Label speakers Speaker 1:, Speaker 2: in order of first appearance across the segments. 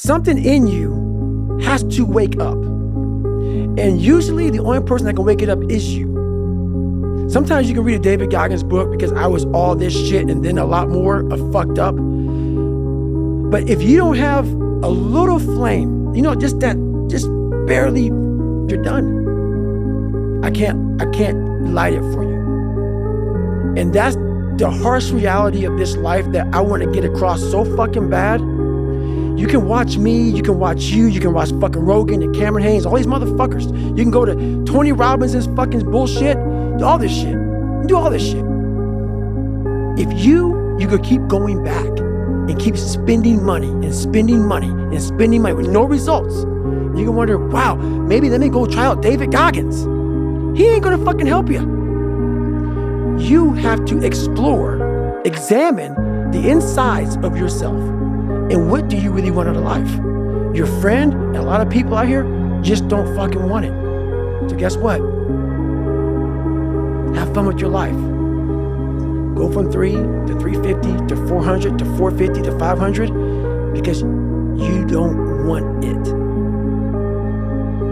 Speaker 1: Something in you has to wake up. And usually the only person that can wake it up is you. Sometimes you can read a David Goggins book because I was all this shit and then a lot more of fucked up. But if you don't have a little flame, just barely, you're done. I can't light it for you. And that's the harsh reality of this life that I want to get across so fucking bad. You can watch me, you can watch you, you can watch fucking Rogan and Cameron Haynes, all these motherfuckers. You can go to Tony Robinson's fucking bullshit, do all this shit. Do all this shit. If you could keep going back and keep spending money and spending money and spending money with no results, you can wonder, wow, maybe let me go try out David Goggins. He ain't gonna fucking help you. You have to explore, examine the insides of yourself. And what do you really want out of life? Your friend and a lot of people out here just don't fucking want it. So guess what? Have fun with your life. Go from 3 to 350 to 400 to 450 to 500 because you don't want it.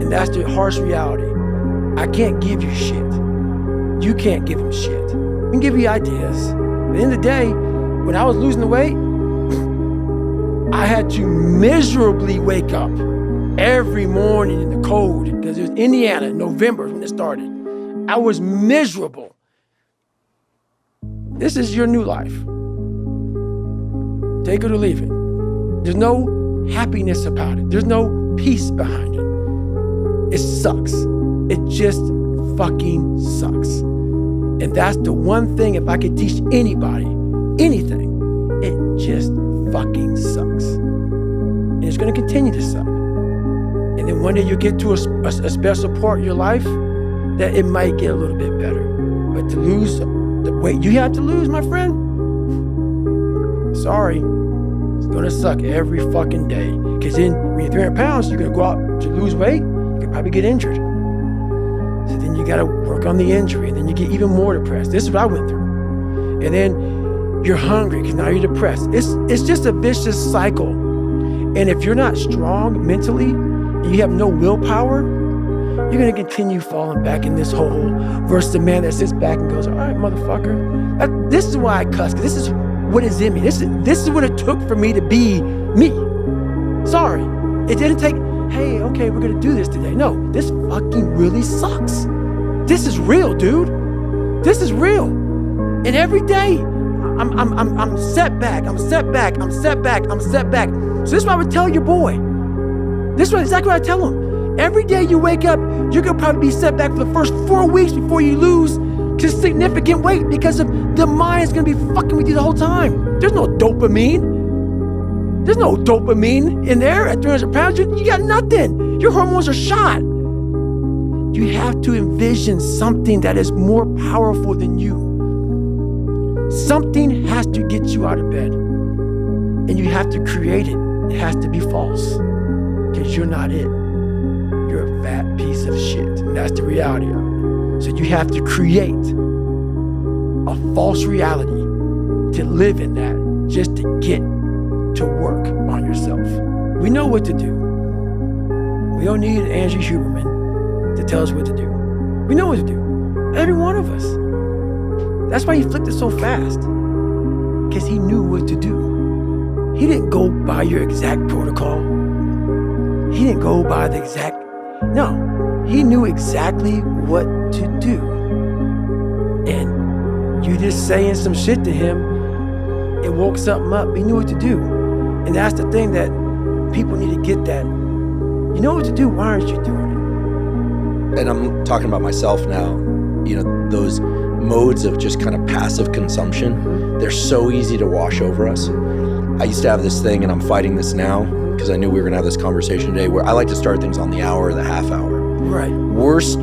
Speaker 1: And that's the harsh reality. I can't give you shit. You can't give them shit. We can give you ideas. But at the end of the day, when I was losing the weight, I had to miserably wake up every morning in the cold because it was Indiana, November when it started. I was miserable. This is your new life. Take it or leave it. There's no happiness about it. There's no peace behind it. It sucks. It just fucking sucks. And that's the one thing, if I could teach anybody anything, it just fucking sucks. And it's gonna continue to suck. And then one day you get to a special part in your life that it might get a little bit better. But to lose the weight you have to lose, my friend, sorry, it's gonna suck every fucking day. Because then when you're 300 pounds, you're gonna go out to lose weight, you could probably get injured. So then you gotta work on the injury, and then you get even more depressed. This is what I went through. And then you're hungry because now you're depressed. It's just a vicious cycle. And if you're not strong mentally and you have no willpower, you're gonna continue falling back in this hole versus the man that sits back and goes, all right, motherfucker. This is why I cuss, because this is what is in me. This is what it took for me to be me. Sorry. It didn't take, hey, okay, we're gonna do this today. No, this fucking really sucks. This is real, dude. This is real. And every day, I'm set back. So this is what I would tell your boy. This is exactly what I tell him. Every day you wake up, you're gonna probably be set back for the first 4 weeks before you lose to significant weight because of the mind's gonna be fucking with you the whole time. There's no dopamine. There's no dopamine in there at 300 pounds. You got nothing. Your hormones are shot. You have to envision something that is more powerful than you. Something has to get you out of bed. And you have to create it. It has to be false. Because you're not it. You're a fat piece of shit. And that's the reality of it. So you have to create a false reality to live in that, just to get to work on yourself. We know what to do. We don't need Angie Huberman to tell us what to do. We know what to do. Every one of us. That's why he flipped it so fast. Because he knew what to do. He didn't go by your exact protocol. He didn't go by the exact... No. He knew exactly what to do. And you just saying some shit to him, it woke something up. He knew what to do. And that's the thing that people need to get that. You know what to do, why aren't you doing it?
Speaker 2: And I'm talking about myself now. You know, those modes of just kind of passive consumption, they're so easy to wash over us. I used to have this thing, and I'm fighting this now because I knew we were gonna have this conversation today, where I like to start things on the hour or the half hour.
Speaker 1: Right.
Speaker 2: Worst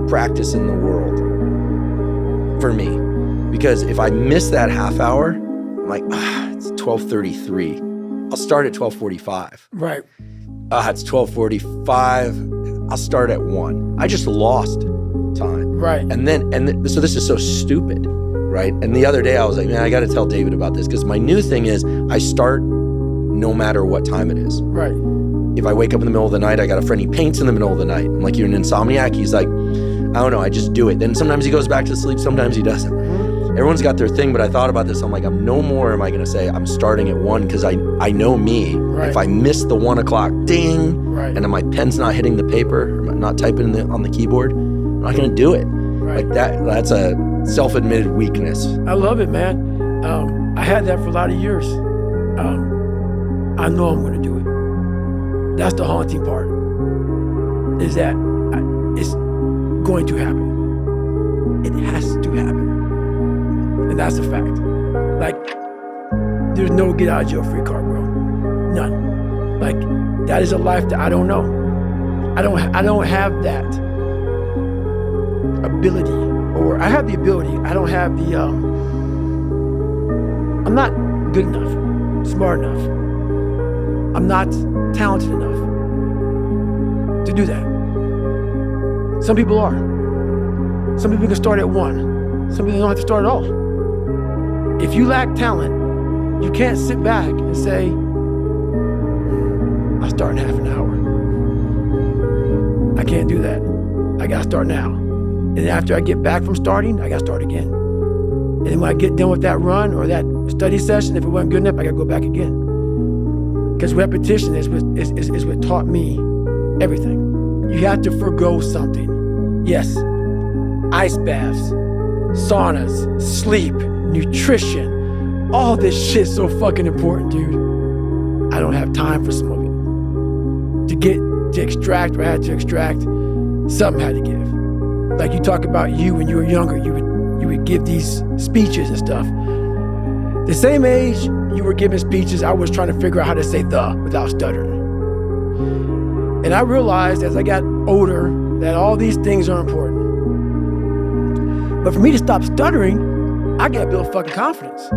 Speaker 2: practice in the world for me, because if I miss that half hour, I'm like, it's 12:33. I'll start at 12:45.
Speaker 1: Right.
Speaker 2: It's 12:45. I'll start at 1. I just lost time.
Speaker 1: Right.
Speaker 2: So this is so stupid, right? And the other day I was like, man, I got to tell David about this, because my new thing is I start no matter what time it is.
Speaker 1: Right.
Speaker 2: If I wake up in the middle of the night, I got a friend, he paints in the middle of the night. I'm like, you're an insomniac? He's like, I don't know, I just do it. Then sometimes he goes back to sleep, sometimes he doesn't. Everyone's got their thing, but I thought about this. I'm like, I'm no more am I going to say I'm starting at 1, because I know me. Right. If I miss the 1 o'clock ding, right, and my pen's not hitting the paper, or not typing on the keyboard, I'm not going to do it. Right. Like that's a self-admitted weakness.
Speaker 1: I love it, man. I had that for a lot of years. I know I'm going to do it. That's the haunting part, is that it's going to happen. It has to happen. And that's a fact. Like, there's no get out of jail free card, bro. None. Like, that is a life that I don't know. I don't have that ability, or I have the ability. I don't have the, I'm not good enough, smart enough. I'm not talented enough to do that. Some people are. Some people can start at 1. Some people don't have to start at all. If you lack talent, you can't sit back and say, I'll start in half an hour. I can't do that. I gotta start now. And after I get back from starting, I gotta start again. And then when I get done with that run or that study session, if it wasn't good enough, I gotta go back again. Because repetition is what taught me everything. You have to forgo something. Yes, ice baths, saunas, sleep, nutrition, all this shit's so fucking important, dude. I don't have time for some of it. To extract what I had to extract, something had to give. Like you talk about you when you were younger, you would give these speeches and stuff. The same age you were giving speeches, I was trying to figure out how to say the without stuttering. And I realized as I got older that all these things are important. But for me to stop stuttering, I gotta build fucking confidence.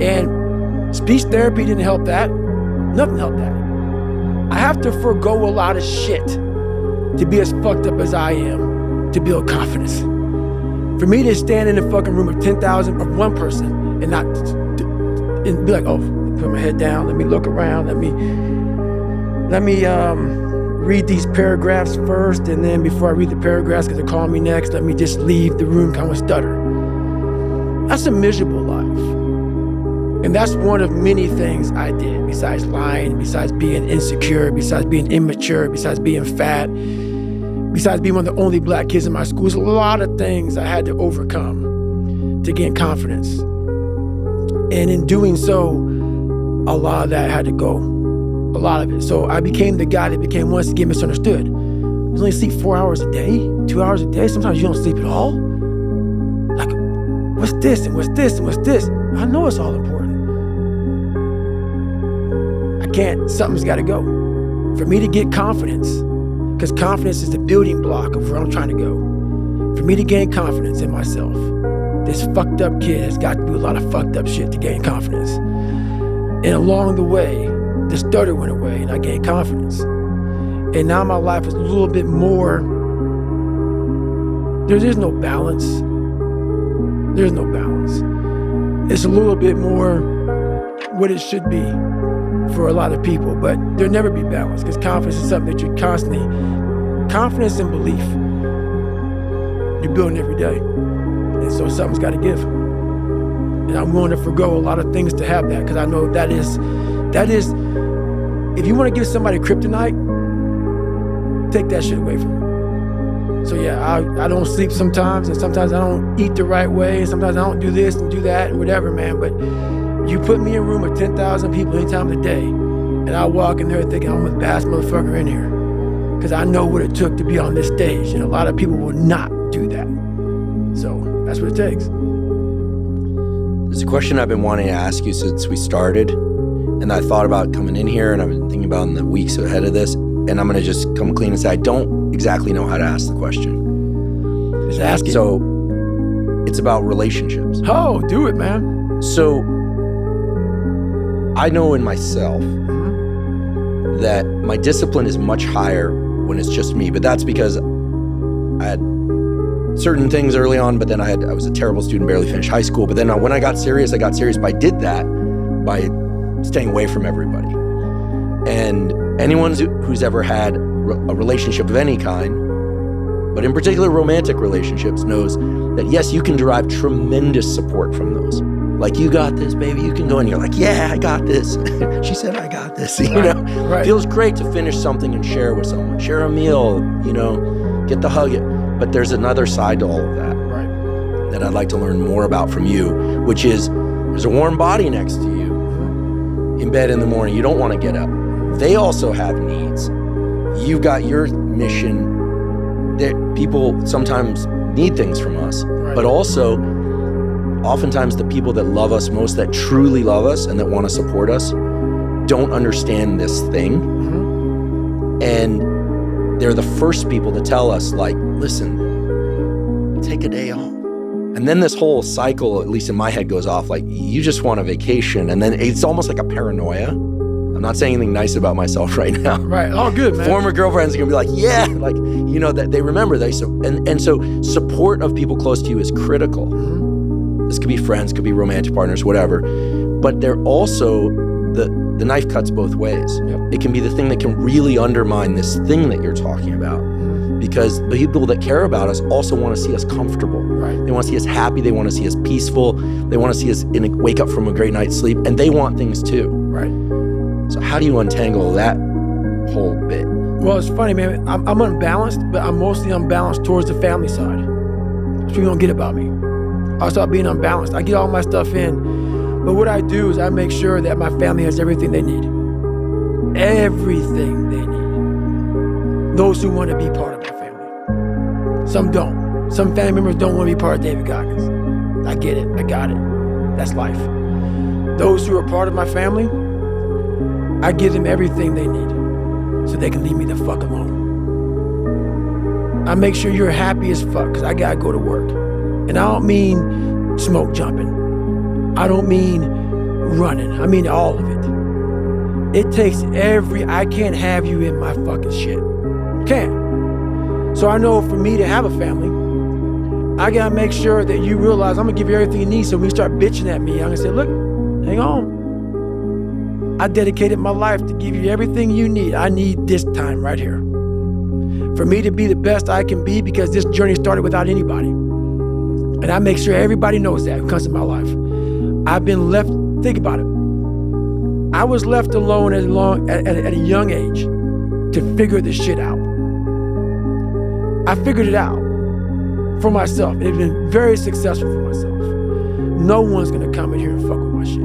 Speaker 1: And speech therapy didn't help that. Nothing helped that. I have to forgo a lot of shit to be as fucked up as I am to build confidence. For me to stand in a fucking room of 10,000 of one person and not and be like, oh, put my head down, let me look around, let me read these paragraphs first, and then before I read the paragraphs, because they're calling me next, let me just leave the room kind of stutter. That's a miserable life. And that's one of many things I did, besides lying, besides being insecure, besides being immature, besides being fat, besides being one of the only black kids in my school. There's a lot of things I had to overcome to gain confidence. And in doing so, a lot of that had to go. A lot of it. So I became the guy that became once again misunderstood. I was only sleep 4 hours a day, 2 hours a day. Sometimes you don't sleep at all. Like, what's this and what's this and what's this? I know it's all important. Something's got to go. For me to get confidence, because confidence is the building block of where I'm trying to go. For me to gain confidence in myself, this fucked up kid has got to do a lot of fucked up shit to gain confidence. And along the way, the stutter went away and I gained confidence. And now my life is a little bit more, there's no balance. There's no balance. It's a little bit more what it should be for a lot of people, but there'll never be balance, because confidence is something that you're constantly, confidence and belief, you're building every day. And so something's got to give. And I'm willing to forgo a lot of things to have that, because I know that is, if you want to give somebody kryptonite, take that shit away from them. So yeah, I don't sleep sometimes, and sometimes I don't eat the right way, and sometimes I don't do this and do that and whatever, man. But you put me in a room of 10,000 people any time of the day, and I walk in there thinking I'm the baddest motherfucker in here, because I know what it took to be on this stage, and a lot of people will not do that. So that's what it takes.
Speaker 2: There's a question I've been wanting to ask you since we started, and I thought about coming in here, and I've been thinking about in the weeks ahead of this, and I'm going to just come clean and say I don't exactly know how to ask the question.
Speaker 1: Just ask it.
Speaker 2: So it's about relationships.
Speaker 1: Oh, do it, man.
Speaker 2: So I know in myself that my discipline is much higher when it's just me, but that's because I had certain things early on, but then I was a terrible student, barely finished high school. But then when I got serious, but I did that by staying away from everybody. And anyone who's ever had a relationship of any kind, but in particular romantic relationships, knows that yes, you can derive tremendous support from those. Like, you got this, baby, you can go, and you're like, yeah, I got this. She said, I got this, you know?
Speaker 1: Right.
Speaker 2: Feels great to finish something and share with someone, share a meal, you know, get the hug. But there's another side to all of that,
Speaker 1: Right.
Speaker 2: that I'd like to learn more about from you, which is there's a warm body next to you in bed in the morning. You don't want to get up. They also have needs. You've got your mission. That people sometimes need things from us, but also oftentimes the people that love us most, that truly love us and that want to support us, don't understand this thing. And they're the first people to tell us, like, listen, take a day off. And then this whole cycle, at least in my head, goes off like, you just want a vacation. And then it's almost like a paranoia. I'm not saying anything nice about myself right now.
Speaker 1: Right. All good, man.
Speaker 2: Former girlfriends are gonna be like, yeah, like, you know, that they remember. So support of people close to you is critical. This could be friends, could be romantic partners, whatever. But they're also, the knife cuts both ways.
Speaker 1: Yep.
Speaker 2: It can be the thing that can really undermine this thing that you're talking about. Because the people that care about us also want to see us comfortable.
Speaker 1: Right.
Speaker 2: They want to see us happy. They want to see us peaceful. They want to see us wake up from a great night's sleep. And they want things too.
Speaker 1: Right.
Speaker 2: So how do you untangle that whole bit?
Speaker 1: Well, it's funny, man. I'm unbalanced, but I'm mostly unbalanced towards the family side. That's what you don't get about me. I start being unbalanced. I get all my stuff in, but what I do is I make sure that my family has everything they need. Everything they need. Those who want to be part of my family. Some don't. Some family members don't want to be part of David Goggins. I get it. I got it. That's life. Those who are part of my family, I give them everything they need so they can leave me the fuck alone. I make sure you're happy as fuck because I gotta go to work. And I don't mean smoke jumping. I don't mean running. I mean all of it. It takes I can't have you in my fucking shit. Can't. So I know for me to have a family, I gotta make sure that you realize I'm gonna give you everything you need. So when you start bitching at me, I'm gonna say, look, hang on. I dedicated my life to give you everything you need. I need this time right here. For me to be the best I can be, because this journey started without anybody. And I make sure everybody knows that who comes in my life. I've been left, think about it. I was left alone at a young age to figure this shit out. I figured it out for myself. It's been very successful for myself. No one's gonna come in here and fuck with my shit.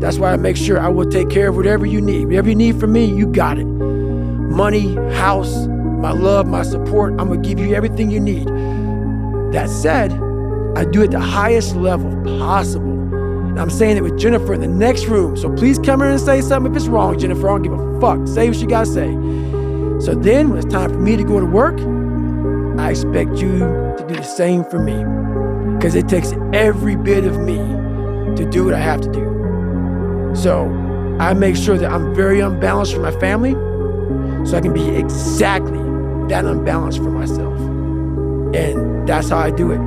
Speaker 1: That's why I make sure I will take care of whatever you need. Whatever you need from me, you got it. Money, house, my love, my support, I'm gonna give you everything you need. That said, I do it the highest level possible. And I'm saying it with Jennifer in the next room. So please come here and say something if it's wrong, Jennifer. I don't give a fuck. Say what you gotta say. So then when it's time for me to go to work, I expect you to do the same for me. Because it takes every bit of me to do what I have to do. So I make sure that I'm very unbalanced for my family so I can be exactly that unbalanced for myself. And that's how I do it.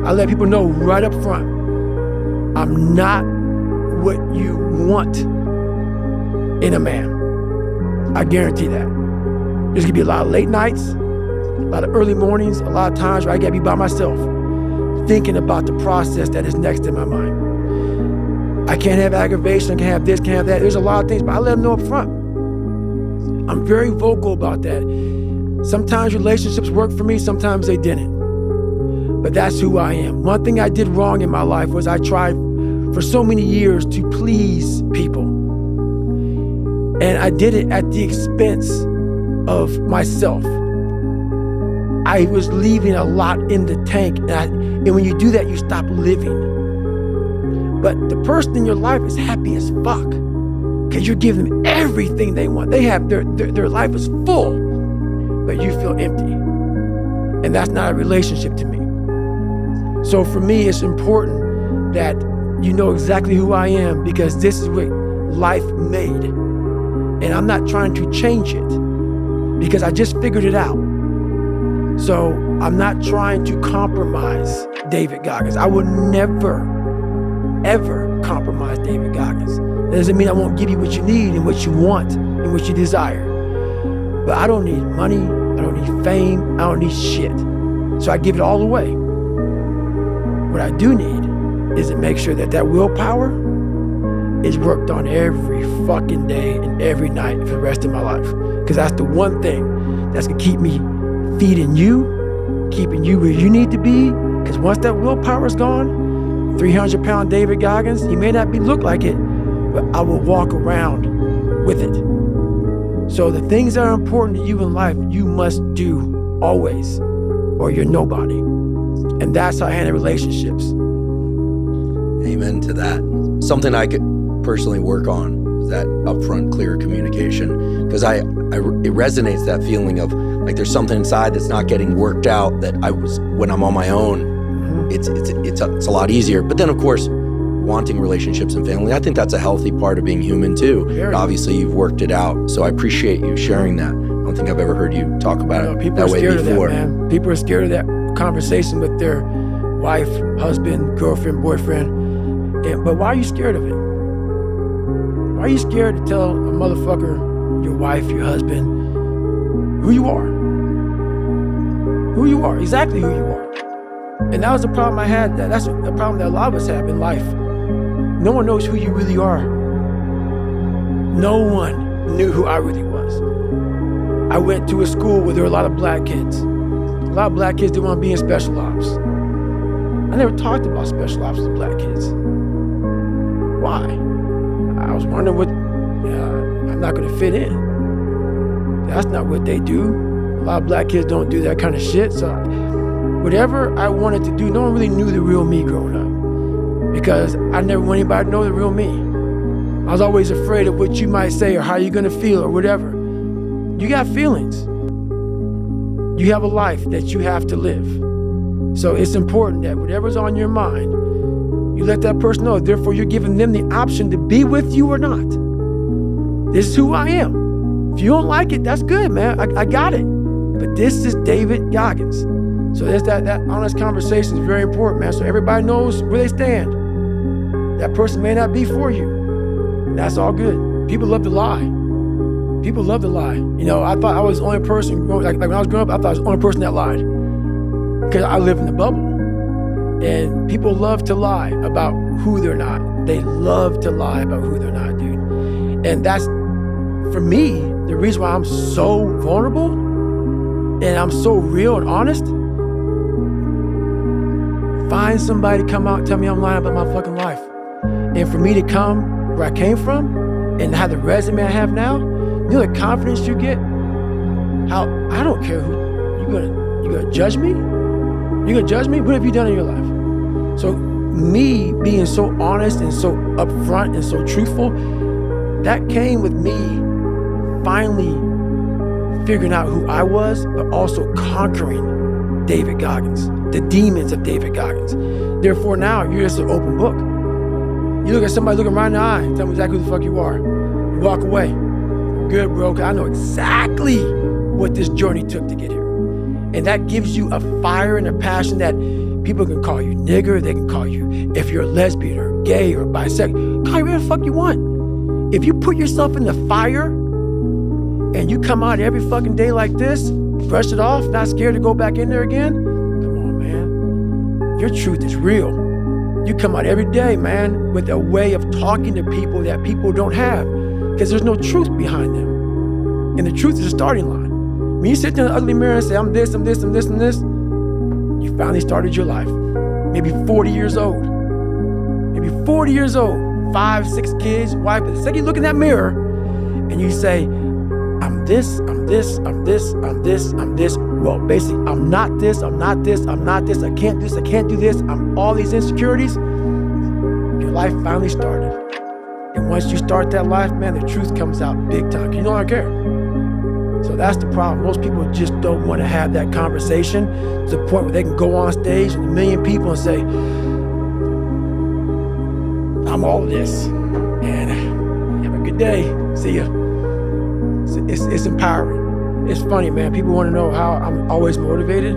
Speaker 1: I let people know right up front, I'm not what you want in a man. I guarantee that. There's gonna be a lot of late nights, a lot of early mornings, a lot of times where I gotta be by myself, thinking about the process that is next in my mind. I can't have aggravation, I can't have this, can't have that. There's a lot of things, but I let them know up front. I'm very vocal about that. Sometimes relationships work for me, sometimes they didn't. But that's who I am. One thing I did wrong in my life was I tried for so many years to please people. And I did it at the expense of myself. I was leaving a lot in the tank. And when you do that, you stop living. But the person in your life is happy as fuck because you're giving them everything they want. They have their life is full, but you feel empty. And that's not a relationship to me. So for me, it's important that you know exactly who I am because this is what life made. And I'm not trying to change it because I just figured it out. So I'm not trying to compromise David Goggins. I would never, ever compromise David Goggins. That doesn't mean I won't give you what you need and what you want and what you desire. But I don't need money. I don't need fame. I don't need shit. So I give it all away. What I do need is to make sure that that willpower is worked on every fucking day and every night for the rest of my life. Because that's the one thing that's gonna keep me feeding you, keeping you where you need to be. Because once that willpower is gone, 300-pound David Goggins, he may not look like it, but I will walk around with it. So the things that are important to you in life, you must do always, or you're nobody. And that's how I handle relationships.
Speaker 2: Amen to that. Something I could personally work on is that upfront, clear communication. Because it resonates, that feeling of like there's something inside that's not getting worked out that when I'm on my own, it's a lot easier. But then of course, wanting relationships and family, I think that's a healthy part of being human too. Obviously you've worked it out. So I appreciate you sharing that. I don't think I've ever heard you talk about it that way before.
Speaker 1: Of that, man. People are scared of that conversation with their wife, husband, girlfriend, boyfriend. But why are you scared of it? Why are you scared to tell a motherfucker, your wife, your husband, who you are? Who you are, exactly who you are. And that was the problem I had. That's the problem that a lot of us have in life. No one knows who you really are. No one knew who I really was. I went to a school where there were a lot of black kids. A lot of black kids didn't want to be in special ops. I never talked about special ops with black kids. Why? I was wondering I'm not going to fit in. That's not what they do. A lot of black kids don't do that kind of shit. So whatever I wanted to do, no one really knew the real me growing up, because I never wanted anybody to know the real me. I was always afraid of what you might say or how you're going to feel or whatever. You got feelings. You have a life that you have to live. So it's important that whatever's on your mind, you let that person know. Therefore, you're giving them the option to be with you or not. This is who I am. If you don't like it, that's good, man. I got it. But this is David Goggins. So there's that honest conversation is very important, man. So everybody knows where they stand. That person may not be for you. And that's all good. People love to lie. People love to lie. You know, I thought I was the only person, like when I was growing up, I thought I was the only person that lied. Because I live in the bubble. And people love to lie about who they're not. They love to lie about who they're not, dude. And that's, for me, the reason why I'm so vulnerable and I'm so real and honest. Find somebody to come out and tell me I'm lying about my fucking life. And for me to come where I came from and have the resume I have now, you know the confidence you get? How I don't care who you gonna judge me? You gonna judge me? What have you done in your life? So me being so honest and so upfront and so truthful, that came with me finally figuring out who I was, but also conquering David Goggins, the demons of David Goggins. Therefore now you're just an open book. You look at somebody looking right in the eye, tell them exactly who the fuck you are. You walk away. Good, bro, 'cause I know exactly what this journey took to get here. And that gives you a fire and a passion that people can call you nigger, they can call you, if you're a lesbian or gay or bisexual, call you whatever the fuck you want. If you put yourself in the fire and you come out every fucking day like this, brush it off, not scared to go back in there again, come on, man. Your truth is real. You come out every day, man, with a way of talking to people that people don't have, because there's no truth behind them. And the truth is the starting line. When you sit there in the ugly mirror and say, I'm this, I'm this, I'm this, and this, you finally started your life. Maybe 40 years old. Maybe 40 years old. 5, 6 kids, wife. But the second you look in that mirror and you say, I'm this, I'm this, I'm this, I'm this, I'm this. Well, basically, I'm not this, I'm not this, I'm not this, I can't do this, I can't do this. I'm all these insecurities. Your life finally started. And once you start that life, man, the truth comes out big time. You don't care. So that's the problem. Most people just don't want to have that conversation to the point where they can go on stage with 1 million people and say, I'm all of this. And have a good day. See ya. It's empowering. It's funny, man. People want to know how I'm always motivated.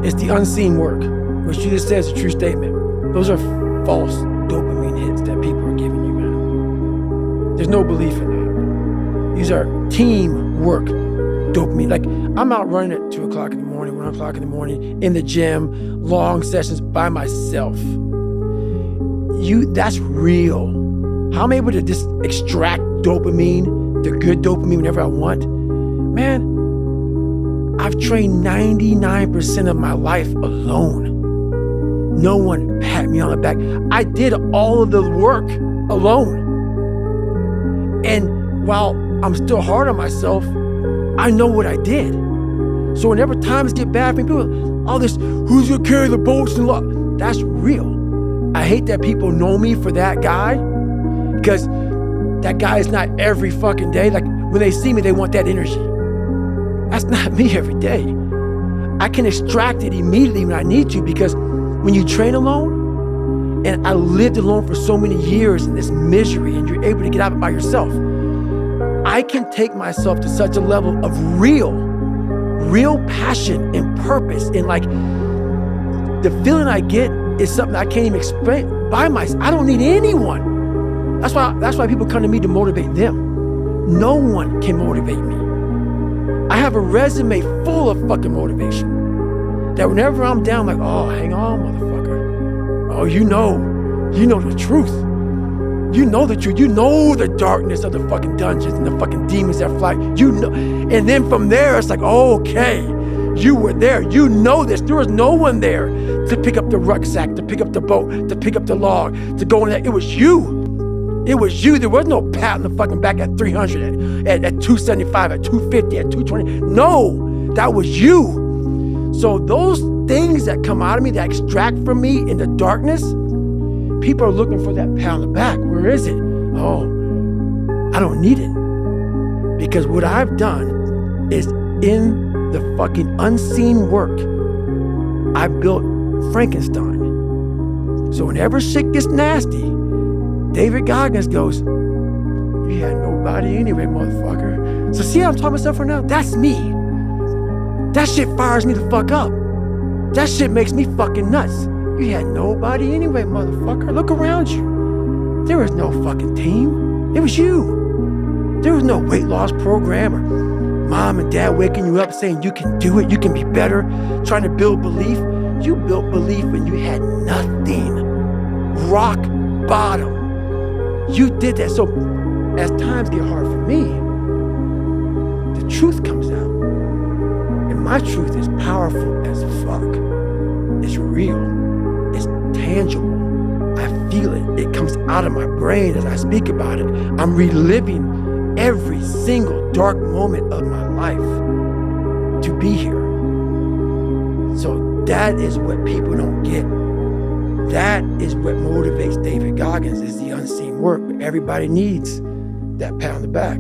Speaker 1: It's the unseen work, which you just said is a true statement. Those are false dopamine dopamine hits that people are giving you, man. There's no belief in that. These are teamwork dopamine. Like, I'm out running at 2 o'clock in the morning, 1 o'clock in the morning, in the gym, long sessions by myself. That's real. How I'm able to just extract dopamine, the good dopamine whenever I want. Man, I've trained 99% of my life alone. No one pat me on the back. I did all of the work alone. And while I'm still hard on myself, I know what I did. So whenever times get bad for me, people, all this, who's gonna carry the boats and luck? That's real. I hate that people know me for that guy, because that guy is not every fucking day. Like, when they see me, they want that energy. That's not me every day. I can extract it immediately when I need to, because when you train alone, and I lived alone for so many years in this misery, and you're able to get out by yourself, I can take myself to such a level of real passion and purpose. And like, the feeling I get is something I can't even explain by myself. I don't need anyone. That's why people come to me to motivate them. No one can motivate me. I have a resume full of fucking motivation that whenever I'm down, I'm like, oh, hang on, motherfucker. Oh, you know the truth. You know the truth. You know the darkness of the fucking dungeons and the fucking demons that fly. You know. And then from there, it's like, oh, okay, you were there. You know this. There was no one there to pick up the rucksack, to pick up the boat, to pick up the log, to go in there. It was you. It was you. There was no pat on the fucking back at 300, at 275, at 250, at 220. No, that was you. So those things that come out of me, that extract from me in the darkness, people are looking for that pat on the back. Where is it? Oh, I don't need it. Because what I've done is, in the fucking unseen work, I built Frankenstein. So whenever shit gets nasty, David Goggins goes, you had nobody anyway, motherfucker. So see how I'm talking myself right now? That's me. That shit fires me the fuck up. That shit makes me fucking nuts. You had nobody anyway, motherfucker. Look around you. There was no fucking team. It was you. There was no weight loss program or mom and dad waking you up saying you can do it, you can be better, trying to build belief. You built belief when you had nothing. Rock bottom. You did that. So as times get hard for me, the truth comes out. And my truth is powerful as fuck. It's real. It's tangible. I feel it. It comes out of my brain as I speak about it. I'm reliving every single dark moment of my life to be here. So that is what people don't get. That is what motivates David Goggins, is the unseen work. But everybody needs that pat on the back.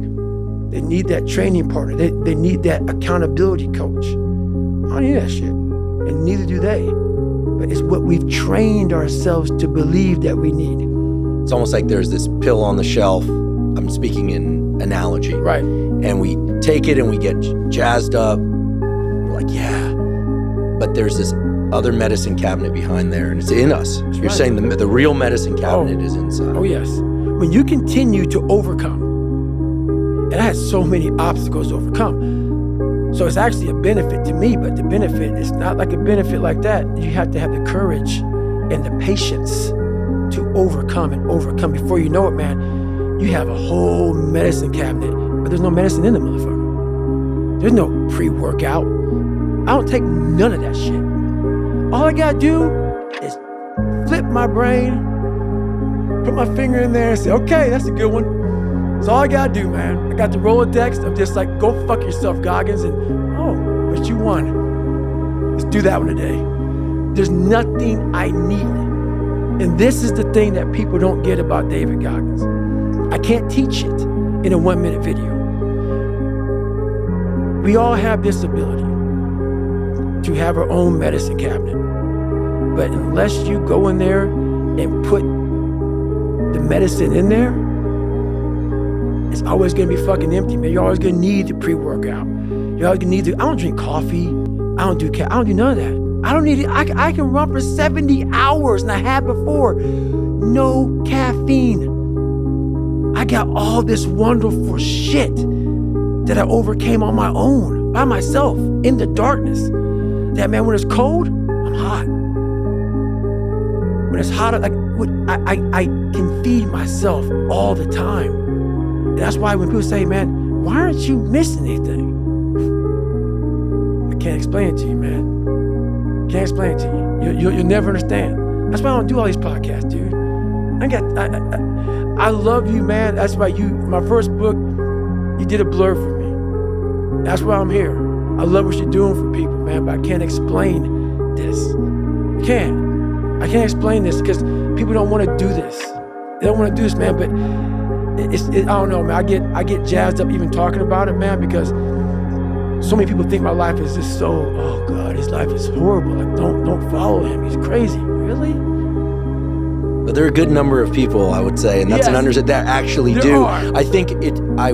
Speaker 1: They need that training partner. They need that accountability coach. I don't need that shit. And neither do they. But it's what we've trained ourselves to believe that we need.
Speaker 2: It's almost like there's this pill on the shelf. I'm speaking in analogy.
Speaker 1: Right.
Speaker 2: And we take it and we get jazzed up. We're like, yeah. But there's this other medicine cabinet behind there, and it's in us. That's You're right. saying the real medicine cabinet is inside.
Speaker 1: Oh, yes. When you continue to overcome, and I had so many obstacles to overcome, so it's actually a benefit to me, but the benefit is not like a benefit like that. You have to have the courage and the patience to overcome and overcome. Before you know it, man, you have a whole medicine cabinet, but there's no medicine in the motherfucker. There's no pre-workout. I don't take none of that shit. All I gotta do is flip my brain, put my finger in there and say, okay, that's a good one. That's all I gotta do, man. I got the Rolodex of just like, go fuck yourself, Goggins, and oh, but you won. Let's do that one today. There's nothing I need. And this is the thing that people don't get about David Goggins. I can't teach it in a 1-minute video. We all have this ability to have our own medicine cabinet. But unless you go in there and put the medicine in there, it's always gonna be fucking empty, man. You're always gonna need the pre-workout. You're always gonna need I don't drink coffee. I don't do none of that. I don't need it. I can run for 70 hours, and I have before. no caffeine. I got all this wonderful shit that I overcame on my own, by myself, in the darkness. That, man, when it's cold, I'm hot. When it's hot, I can feed myself all the time. And that's why when people say, man, why aren't you missing anything? I can't explain it to you, man. Can't explain it to you. You'll never understand. That's why I don't do all these podcasts, dude. I love you, man. That's why my first book, you did a blur for me. That's why I'm here. I love what you're doing for people, man, but I can't explain this. I can't explain this because people don't want to do this. They don't want to do this, man, but I don't know, man. I get jazzed up even talking about it, man, because so many people think my life is just so, oh God, his life is horrible. Like, don't follow him. He's crazy. Really?
Speaker 2: But there are a good number of people, I would say, and that's an understanding that actually do. I think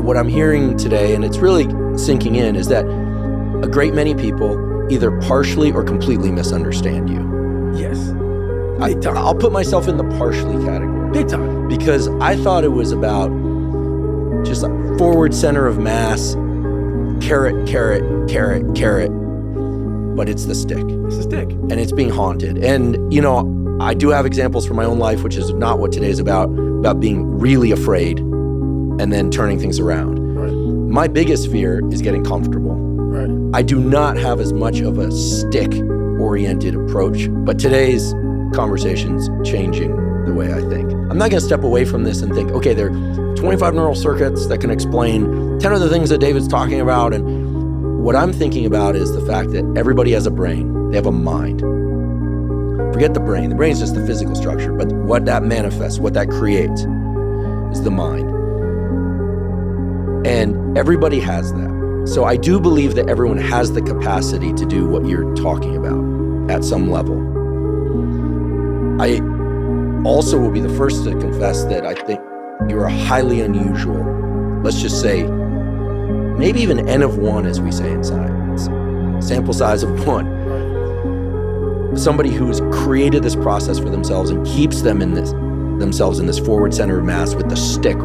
Speaker 2: what I'm hearing today, and it's really sinking in, is that a great many people either partially or completely misunderstand you.
Speaker 1: Yes. Big time.
Speaker 2: I'll put myself in the partially category.
Speaker 1: Big time.
Speaker 2: Because I thought it was about just like forward center of mass, carrot, carrot, carrot, carrot. But it's the stick.
Speaker 1: It's the stick.
Speaker 2: And it's being haunted. And, I do have examples from my own life, which is not what today's about being really afraid and then turning things around.
Speaker 1: Right.
Speaker 2: My biggest fear is getting comfortable.
Speaker 1: Right.
Speaker 2: I do not have as much of a stick-oriented approach, but today's conversation's changing the way I think. I'm not going to step away from this and think, okay, there are 25 neural circuits that can explain 10 of the things that David's talking about. And what I'm thinking about is the fact that everybody has a brain. They have a mind. Forget the brain. The brain's just the physical structure, but what that manifests, what that creates is the mind. And everybody has that. So I do believe that everyone has the capacity to do what you're talking about at some level. I also will be the first to confess that I think you are highly unusual. Let's just say, maybe even N of 1, as we say in science. Sample size of 1. Somebody who's created this process for themselves and keeps themselves in this forward center of mass with the stick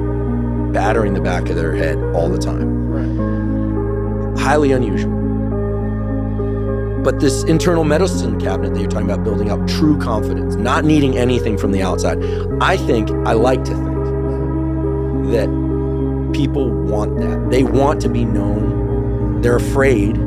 Speaker 2: battering the back of their head all the time.
Speaker 1: Right.
Speaker 2: Highly unusual. But this internal medicine cabinet that you're talking about, building up true confidence, not needing anything from the outside, I like to think that people want that. They want to be known. They're afraid,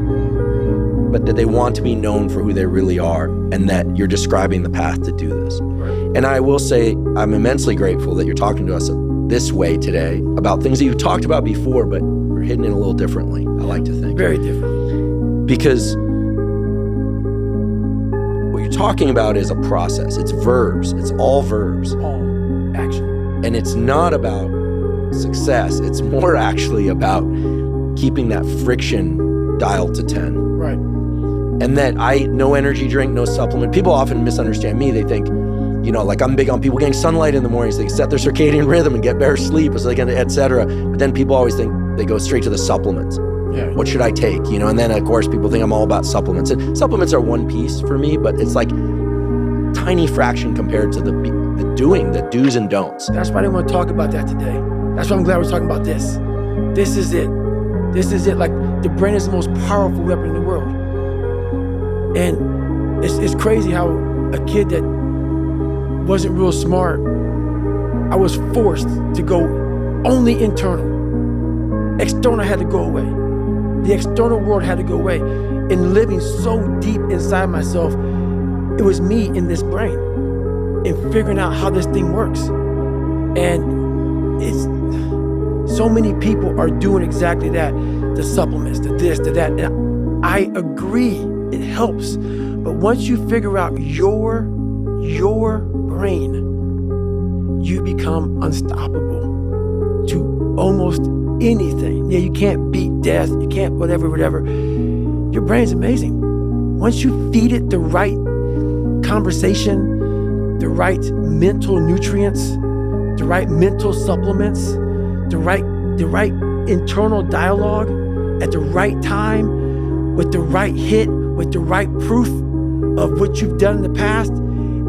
Speaker 2: but that they want to be known for who they really are, and that you're describing the path to do this.
Speaker 1: Right. And
Speaker 2: I will say, I'm immensely grateful that you're talking to us this way today about things that you've talked about before, but we're hitting it a little differently, I like to think.
Speaker 1: Very different.
Speaker 2: Because what you're talking about is a process. It's verbs. It's all verbs.
Speaker 1: All action.
Speaker 2: And it's not about success. It's more actually about keeping that friction dialed to 10.
Speaker 1: Right.
Speaker 2: And that no energy drink, no supplement. People often misunderstand me. They think, like I'm big on people getting sunlight in the morning so they can set their circadian rhythm and get better sleep, so they can, et cetera. But then people always think they go straight to the supplements.
Speaker 1: Yeah.
Speaker 2: What should I take? And then of course people think I'm all about supplements. And supplements are one piece for me, but it's like tiny fraction compared to the do's and don'ts.
Speaker 1: That's why I didn't want to talk about that today. That's why I'm glad we're talking about this. This is it. This is it. Like, the brain is the most powerful weapon in the world. And it's crazy how a kid that wasn't real smart, I was forced to go only internal. External had to go away. The external world had to go away. And living so deep inside myself, it was me in this brain and figuring out how this thing works. And it's so many people are doing exactly that. The supplements, the this, the that. And I agree, it helps. But once you figure out your brain, you become unstoppable to almost anything. Yeah, you can't beat death, you can't whatever. Your brain's amazing. Once you feed it the right conversation, the right mental nutrients, the right mental supplements, the right internal dialogue at the right time, with the right hit, with the right proof of what you've done in the past,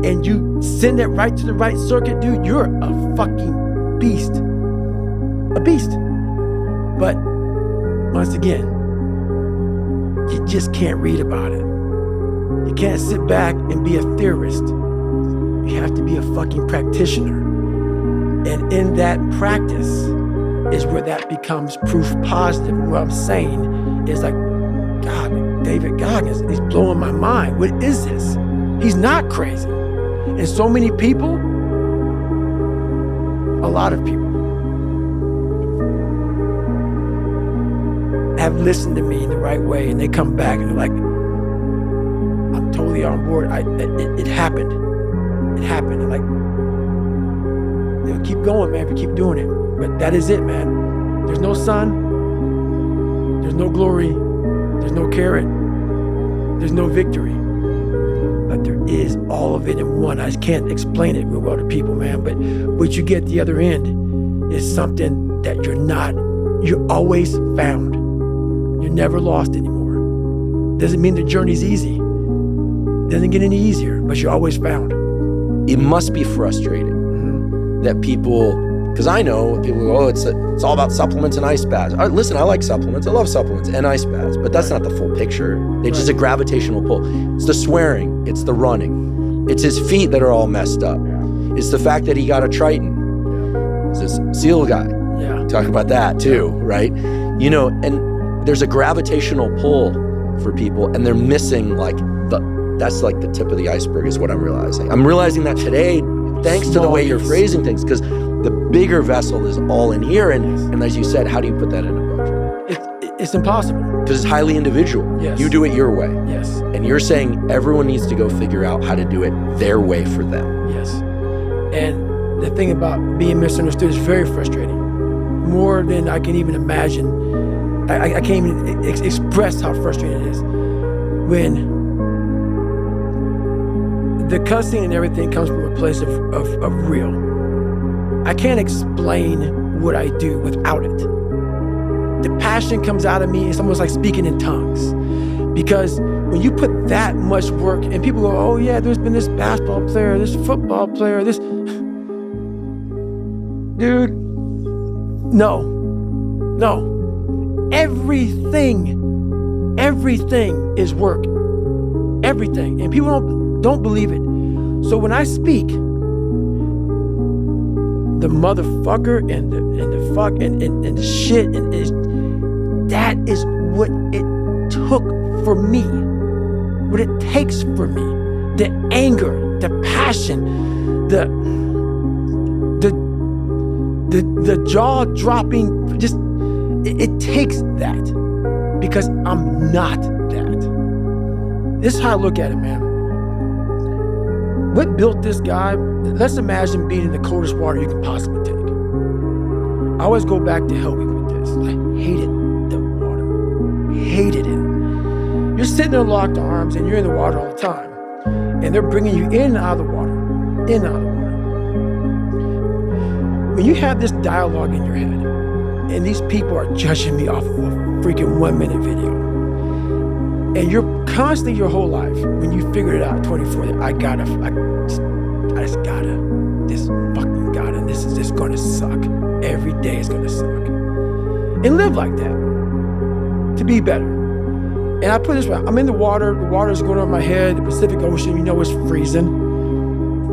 Speaker 1: and you send it right to the right circuit, dude, you're a fucking beast. A beast. But once again, you just can't read about it. You can't sit back and be a theorist. You have to be a fucking practitioner. And in that practice is where that becomes proof positive. What I'm saying is like, God, David Goggins, he's blowing my mind. What is this? He's not crazy. And so many people, a lot of people, have listened to me in the right way, and they come back and they're like, I'm totally on board. It happened. It happened. And like, keep going, man, if you keep doing it. But that is it, man. There's no sun. There's no glory. There's no carrot. There's no victory. But there is all of it in one. I just can't explain it real well to people, man. But what you get at the other end is something that you're always found. You're never lost anymore. Doesn't mean the journey's easy. Doesn't get any easier, but you're always found.
Speaker 2: It must be frustrating that people, because I know people go, oh, it's all about supplements and ice baths. Listen, I like supplements. I love supplements and ice baths, but that's not the full picture. It's just a gravitational pull. It's the swearing. It's the running. It's his feet that are all messed up. It's the fact that he got a Triton. It's this SEAL guy.
Speaker 1: Yeah.
Speaker 2: Talk about that too, right? You know, and there's a gravitational pull for people, and they're missing that's like the tip of the iceberg is what I'm realizing. I'm realizing that today, thanks to the way you're phrasing things, because the bigger vessel is all in here. And as you said, how do you put that in a book?
Speaker 1: It's impossible.
Speaker 2: Because it's highly individual.
Speaker 1: Yes.
Speaker 2: You do it your way.
Speaker 1: Yes.
Speaker 2: And you're saying everyone needs to go figure out how to do it their way for them.
Speaker 1: Yes. And the thing about being misunderstood is very frustrating. More than I can even imagine. I can't even express how frustrating it is. When the cussing and everything comes from a place of real. I can't explain what I do without it. The passion comes out of me. It's almost like speaking in tongues. Because when you put that much work, and people go, oh yeah, there's been this basketball player, this football player, this... Dude, no. Everything is work. Everything. And people don't believe it. So when I speak, the motherfucker and the fuck and the shit that is what it took for me, what it takes for me, the anger, the passion, the jaw dropping, just it takes that because I'm not that. This is how I look at it, man. What built this guy? Let's imagine being in the coldest water you can possibly take. I always go back to Hell Week with this. I hated the water. Hated it. You're sitting there locked arms and you're in the water all the time. And they're bringing you in and out of the water. In and out of the water. When you have this dialogue in your head, and these people are judging me off of a freaking 1-minute video, and you're constantly your whole life, when you figured it out, 24, that I just gotta, this fucking gotta, and this is just gonna suck. Every day is gonna suck. And live like that, to be better. And I put it this way, I'm in the water's going over my head, the Pacific Ocean, you know it's freezing.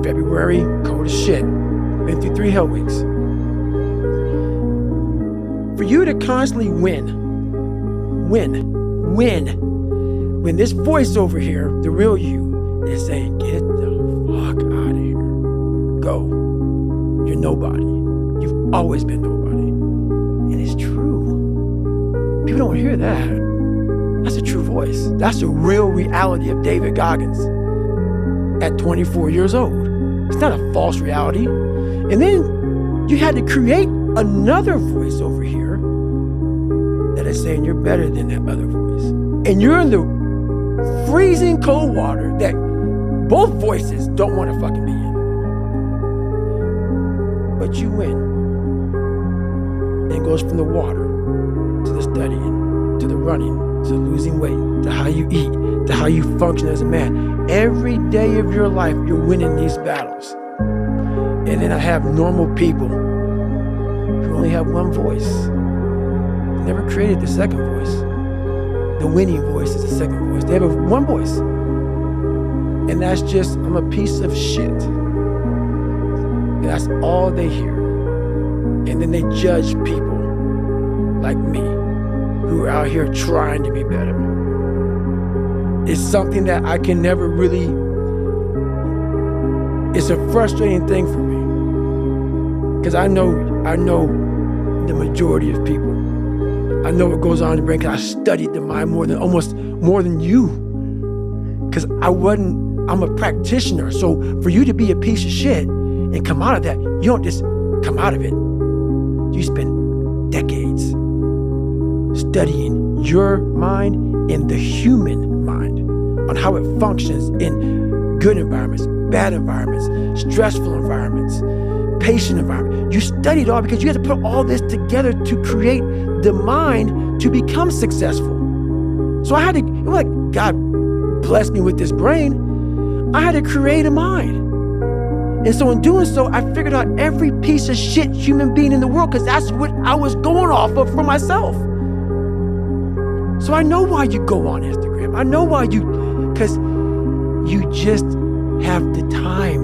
Speaker 1: February, cold as shit. Been through 3 hell weeks. For you to constantly win, when this voice over here, the real you, is saying, get the fuck out of here. Go. You're nobody. You've always been nobody. And it's true. People don't hear that. That's a true voice. That's the real reality of David Goggins at 24 years old. It's not a false reality. And then you had to create another voice over here that is saying you're better than that other voice. And you're in the freezing cold water that both voices don't want to fucking be in. But you win. And it goes from the water to the studying to the running, to losing weight, to how you eat, to how you function as a man. Every day of your life, you're winning these battles. And then I have normal people who only have one voice. They never created the second voice. The winning voice is the second voice. They have one voice. And that's just, I'm a piece of shit. And that's all they hear. And then they judge people like me who are out here trying to be better. It's something that I can never really, it's a frustrating thing for me. Because I know the majority of people. I know what goes on in the brain because I studied the mind more than you. Because I'm a practitioner. So for you to be a piece of shit and come out of that, you don't just come out of it. You spend decades studying your mind and the human mind on how it functions in good environments, bad environments, stressful environments, patient environment. You study it all because you have to put all this together to create the mind to become successful. So I had to, it was like God blessed me with this brain. I had to create a mind. And so in doing so, I figured out every piece of shit human being in the world because that's what I was going off of for myself. So I know why you go on Instagram. I know why because you just have the time.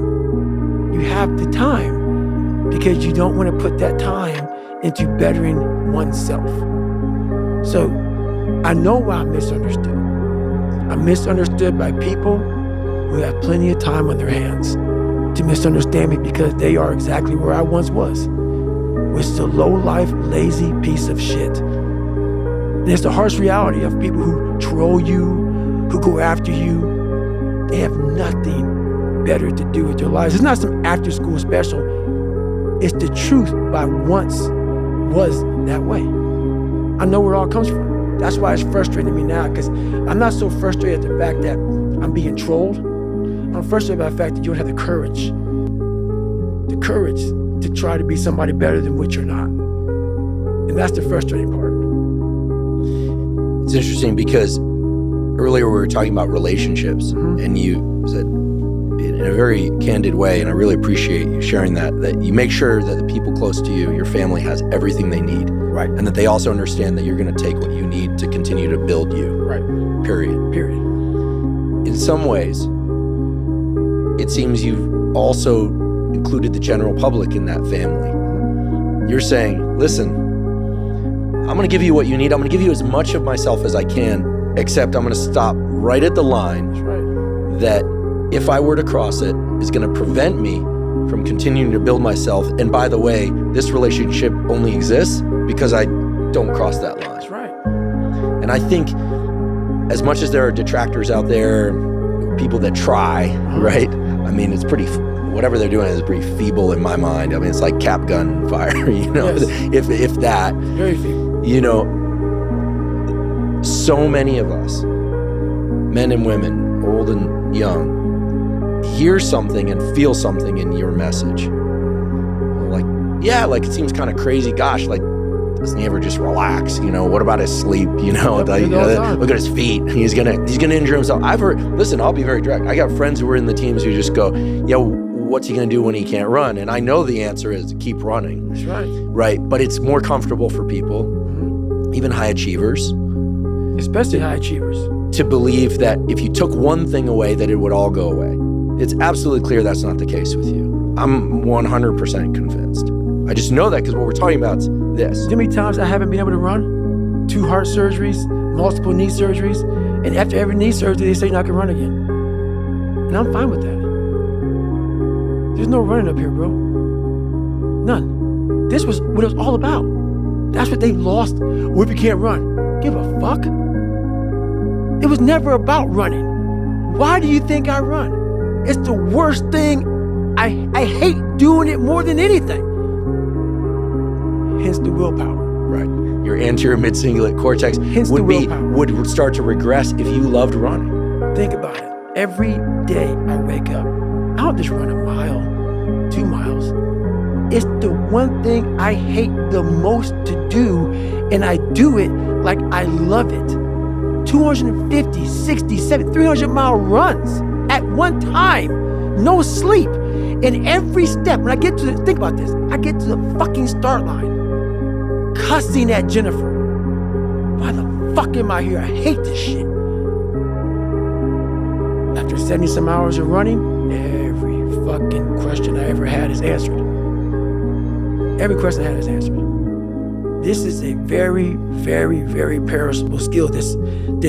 Speaker 1: You have the time because you don't want to put that time into bettering oneself. So I know why I'm misunderstood. I'm misunderstood by people who have plenty of time on their hands to misunderstand me because they are exactly where I once was the low-life, lazy piece of shit. And it's the harsh reality of people who troll you, who go after you. They have nothing better to do with their lives. It's not some after-school special. It's the truth, but I once was that way. I know where it all comes from. That's why it's frustrating me now, because I'm not so frustrated at the fact that I'm being trolled. I'm frustrated by the fact that you don't have the courage to try to be somebody better than what you're not. And that's the frustrating part.
Speaker 2: It's interesting because earlier we were talking about relationships, and you said in a very candid way, and I really appreciate you sharing that you make sure that the people close to you, your family, has everything they need.
Speaker 1: Right.
Speaker 2: And that they also understand that you're going to take what you need to continue to build you.
Speaker 1: Right.
Speaker 2: Period. In some ways, it seems you've also included the general public in that family. You're saying, listen, I'm going to give you what you need. I'm going to give you as much of myself as I can, except I'm going to stop right at the line.
Speaker 1: That's right.
Speaker 2: That if I were to cross it, is going to prevent me from continuing to build myself. And by the way, this relationship only exists because I don't cross that line.
Speaker 1: That's right.
Speaker 2: And I think as much as there are detractors out there, people that try, right? I mean, it's pretty, whatever they're doing is pretty feeble in my mind. I mean, it's like cap gun fire,
Speaker 1: Yes.
Speaker 2: if that.
Speaker 1: Very feeble.
Speaker 2: So many of us, men and women, old and young, hear something and feel something in your message. Like, yeah, like it seems kind of crazy. Gosh, like, doesn't he ever just relax? What about his sleep? Look at his feet. He's gonna injure himself. Listen, I'll be very direct. I got friends who are in the teams who just go, yeah, what's he gonna do when he can't run? And I know the answer is keep running.
Speaker 1: That's right.
Speaker 2: Right, but it's more comfortable for people, even high achievers.
Speaker 1: Especially high achievers.
Speaker 2: To believe that if you took one thing away, that it would all go away. It's absolutely clear that's not the case with you. I'm 100% convinced. I just know that because what we're talking about is this.
Speaker 1: You know how many times I haven't been able to run? 2 heart surgeries, multiple knee surgeries, and after every knee surgery, they say you're not gonna run again. And I'm fine with that. There's no running up here, bro. None. This was what it was all about. That's what they lost. What if you can't run? Give a fuck. It was never about running. Why do you think I run? It's the worst thing. I hate doing it more than anything. Hence the willpower.
Speaker 2: Right. Your anterior mid-cingulate cortex would start to regress if you loved running.
Speaker 1: Think about it. Every day I wake up, I don't just run a mile, 2 miles. It's the one thing I hate the most to do, and I do it like I love it. 250, 60, 70, 300-mile runs at one time, no sleep. And every step, when I get to think about this, I get to the fucking start line, cussing at Jennifer. Why the fuck am I here? I hate this shit. After 70 some hours of running, every fucking question I ever had is answered. Every question I had is answered. This is a very, very, very perishable skill, this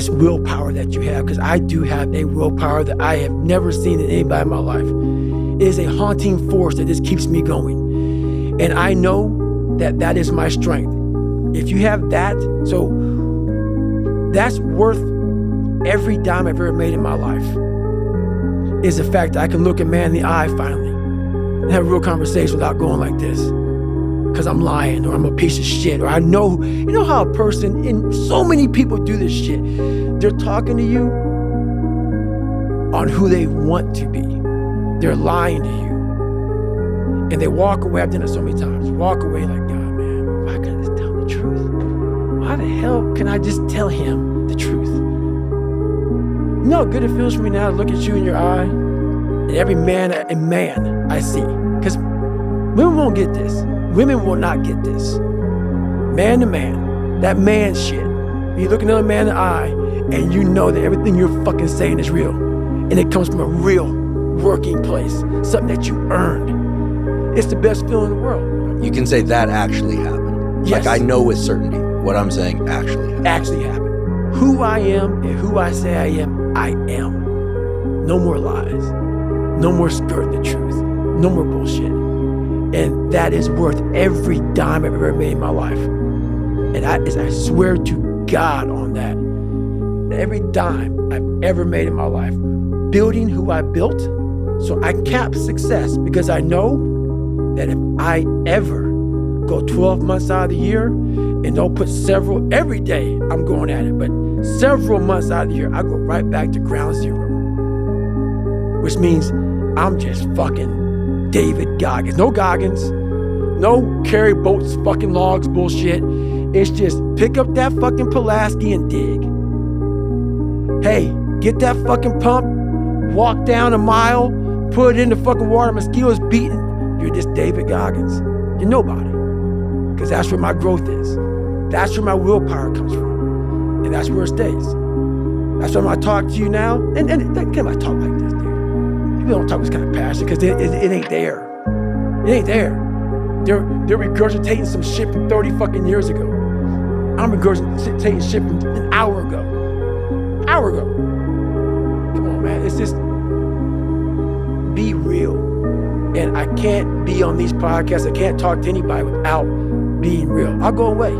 Speaker 1: willpower that you have, because I do have a willpower that I have never seen in anybody in my life. It is a haunting force that just keeps me going. And I know that that is my strength. If you have that, so that's worth every dime I've ever made in my life, is the fact that I can look a man in the eye finally and have a real conversation without going like this. Because I'm lying, or I'm a piece of shit, or I know, you know how a person, and so many people do this shit. They're talking to you on who they want to be. They're lying to you. And they walk away, I've done it so many times, walk away like, God, man, why can't I just tell him the truth? Why the hell can I just tell him the truth? You know how good it feels for me now to look at you in your eye, and every man I see. Because women won't get this. Women will not get this. Man to man, that man shit. You look another man in the eye and you know that everything you're fucking saying is real. And it comes from a real working place, something that you earned. It's the best feeling in the world.
Speaker 2: You can say that actually happened.
Speaker 1: Yes.
Speaker 2: Like I know with certainty what I'm saying actually happened.
Speaker 1: Actually happened. Who I am and who I say I am, I am. No more lies. No more skirting the truth. No more bullshit. And that is worth every dime I've ever made in my life. And I swear to God on that. Every dime I've ever made in my life, building who I built, so I cap success, because I know that if I ever go 12 months out of the year and don't put every day I'm going at it, but several months out of the year, I go right back to ground zero. Which means I'm just fucking David Goggins. No Goggins, no carry boats, fucking logs bullshit. It's just pick up that fucking Pulaski and dig. Hey, get that fucking pump, walk down a mile, put it in the fucking water, mosquitoes beating. You're just David Goggins. You're nobody. Because that's where my growth is. That's where my willpower comes from. And that's where it stays. That's why when I talk to you now, and can I talk like this, dude? People don't talk with this kind of passion because it ain't there. It ain't there. They're regurgitating some shit from 30 fucking years ago. I'm regurgitating shit from an hour ago. Come on, man. It's just be real. And I can't be on these podcasts. I can't talk to anybody without being real. I'll go away.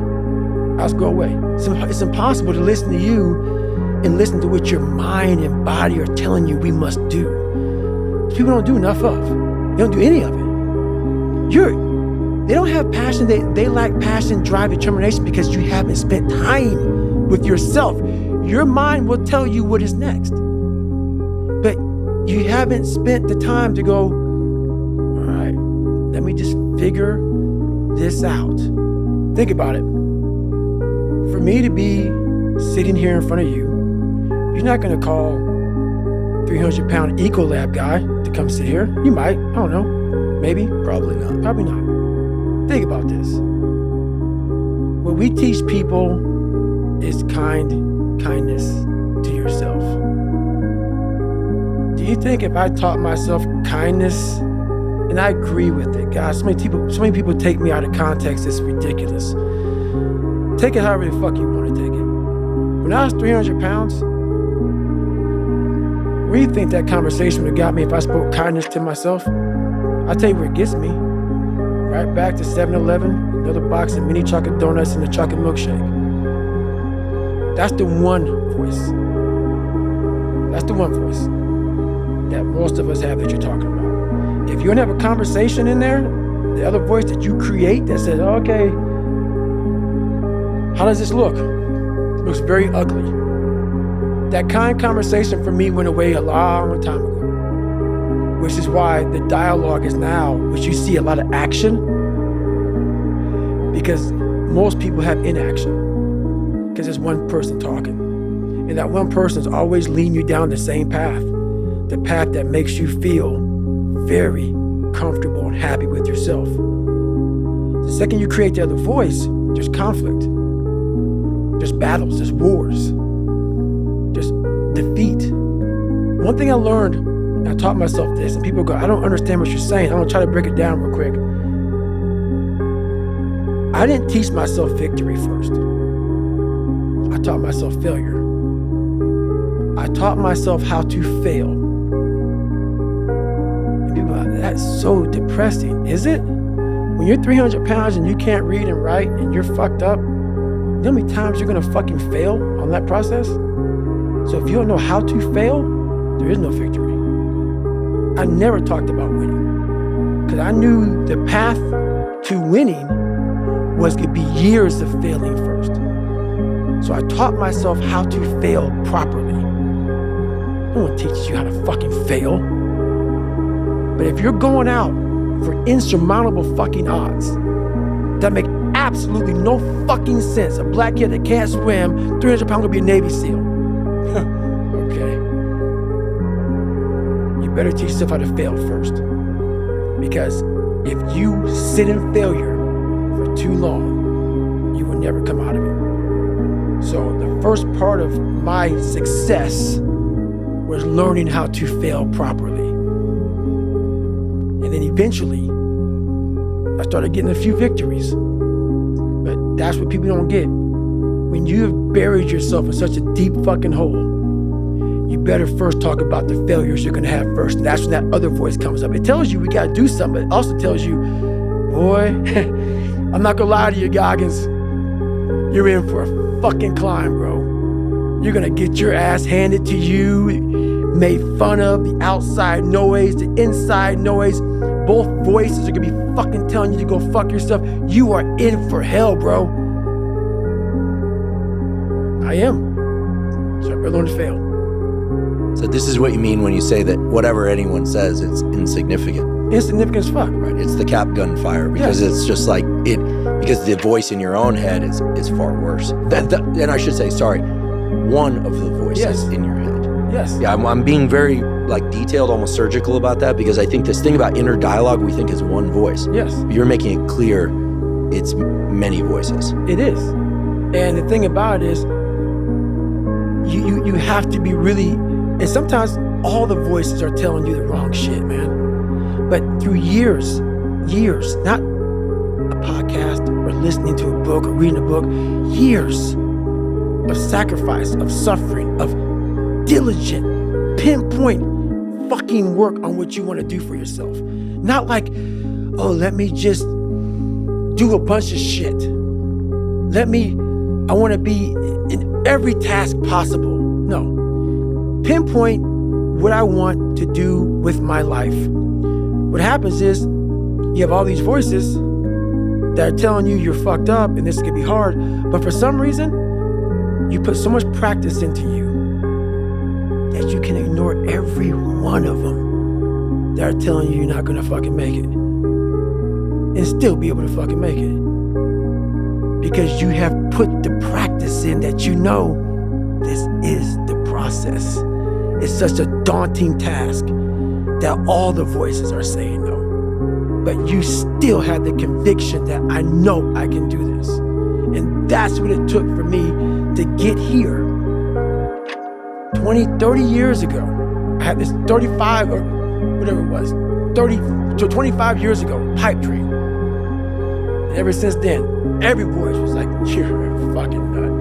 Speaker 1: I'll just go away. It's impossible to listen to you and listen to what your mind and body are telling you we must do. People don't do enough of. They don't do any of it. They don't have passion. They lack passion, drive, determination because you haven't spent time with yourself. Your mind will tell you what is next. But you haven't spent the time to go, all right, let me just figure this out. Think about it. For me to be sitting here in front of you, you're not going to call 300-pound Ecolab guy to come sit here. You might. I don't know. Maybe.
Speaker 2: Probably not.
Speaker 1: Probably not. Think about this. What we teach people is kindness to yourself. Do you think if I taught myself kindness, and I agree with it, guys, so many people take me out of context, it's ridiculous. Take it however the fuck you want to take it. When I was 300 pounds, where do you think that conversation would have got me if I spoke kindness to myself? I'll tell you where it gets me. Right back to 7-Eleven, another box of mini chocolate donuts and a chocolate milkshake. That's the one voice. That's the one voice that most of us have that you're talking about. If you don't have a conversation in there, the other voice that you create that says, okay, how does this look? It looks very ugly. That kind of conversation for me went away a long time ago, which is why the dialogue is now, which you see a lot of action, because most people have inaction. because there's one person talking. And that one person is always leading you down the same path, the path that makes you feel very comfortable and happy with yourself. The second you create the other voice, there's conflict, there's battles, there's wars, there's defeat. One thing I learned, I taught myself this, and people go, I don't understand what you're saying. I'm gonna try to break it down real quick. I didn't teach myself victory first. I taught myself failure. I taught myself how to fail. And people are like, that's so depressing. Is it? When you're 300 pounds and you can't read and write and you're fucked up, you know how many times you're gonna fucking fail on that process? So if you don't know how to fail, there is no victory. I never talked about winning because I knew the path to winning was gonna be years of failing first. So I taught myself how to fail properly. No one teaches you how to fucking fail. But if you're going out for insurmountable fucking odds that make absolutely no fucking sense, a black kid that can't swim, 300 pounds, gonna be a Navy SEAL. Okay. You better teach yourself how to fail first. Because if you sit in failure for too long, you will never come out of it. So the first part of my success was learning how to fail properly. And then eventually, I started getting a few victories. But that's what people don't get. When you have buried yourself in such a deep fucking hole, you better first talk about the failures you're gonna have first. And that's when that other voice comes up. It tells you we gotta do something, but it also tells you, boy, I'm not gonna lie to you, Goggins. You're in for a fucking climb, bro. You're gonna get your ass handed to you, made fun of, the outside noise, the inside noise. Both voices are gonna be fucking telling you to go fuck yourself. You are in for hell, bro. I am. So I better learn to fail.
Speaker 2: So this is what you mean when you say that whatever anyone says, it's insignificant.
Speaker 1: Insignificant as fuck.
Speaker 2: Right. It's the cap gunfire because it's just like it, because the voice in your own head is far worse. And I should say, sorry, one of the voices in your head.
Speaker 1: Yes.
Speaker 2: Yeah, I'm being very like detailed, almost surgical about that because I think this thing about inner dialogue we think is one voice.
Speaker 1: Yes.
Speaker 2: You're making it clear it's many voices.
Speaker 1: It is. And the thing about it is you have to be really, and sometimes all the voices are telling you the wrong shit, man. But through years, not a podcast or listening to a book or reading a book, years of sacrifice, of suffering, of diligent, pinpoint fucking work on what you want to do for yourself. Not like, oh, let me just do a bunch of shit. I want to be in every task possible. No. Pinpoint what I want to do with my life. What happens is you have all these voices that are telling you you're fucked up and this could be hard, but for some reason, you put so much practice into you that you can ignore every one of them that are telling you you're not gonna fucking make it and still be able to fucking make it. Because you have put the practice in that you know this is the process. It's such a daunting task that all the voices are saying no. But you still have the conviction that I know I can do this. And that's what it took for me to get here. 20, 30 years ago, I had this 35 or whatever it was, 30 to 25 years ago, pipe dream. And ever since then, every voice was like, you're a fucking nut.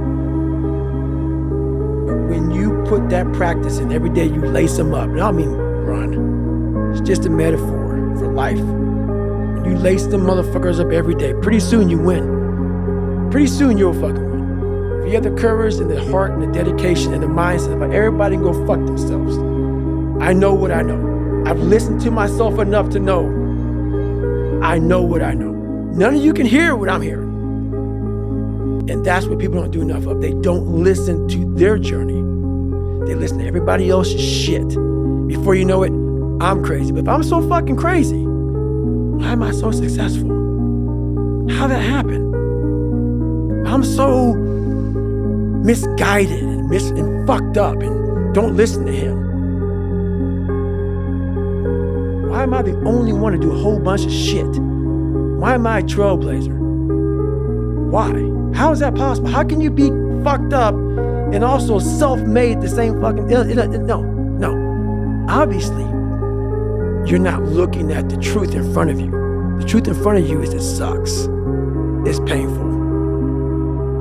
Speaker 1: But when you put that practice in, every day you lace them up, and I don't mean run, it's just a metaphor for life. When you lace them motherfuckers up every day, pretty soon you win. Pretty soon you'll fucking win. If you have the courage and the heart and the dedication and the mindset, like everybody can go fuck themselves. I know what I know. I've listened to myself enough to know I know what I know. None of you can hear what I'm hearing. And that's what people don't do enough of. They don't listen to their journey. They listen to everybody else's shit. Before you know it, I'm crazy. But if I'm so fucking crazy, why am I so successful? How'd that happen? I'm so misguided and fucked up and don't listen to him. Why am I the only one to do a whole bunch of shit? Why am I a trailblazer? Why? How is that possible? How can you be fucked up and also self-made the same fucking... No. Obviously, you're not looking at the truth in front of you. The truth in front of you is it sucks. It's painful.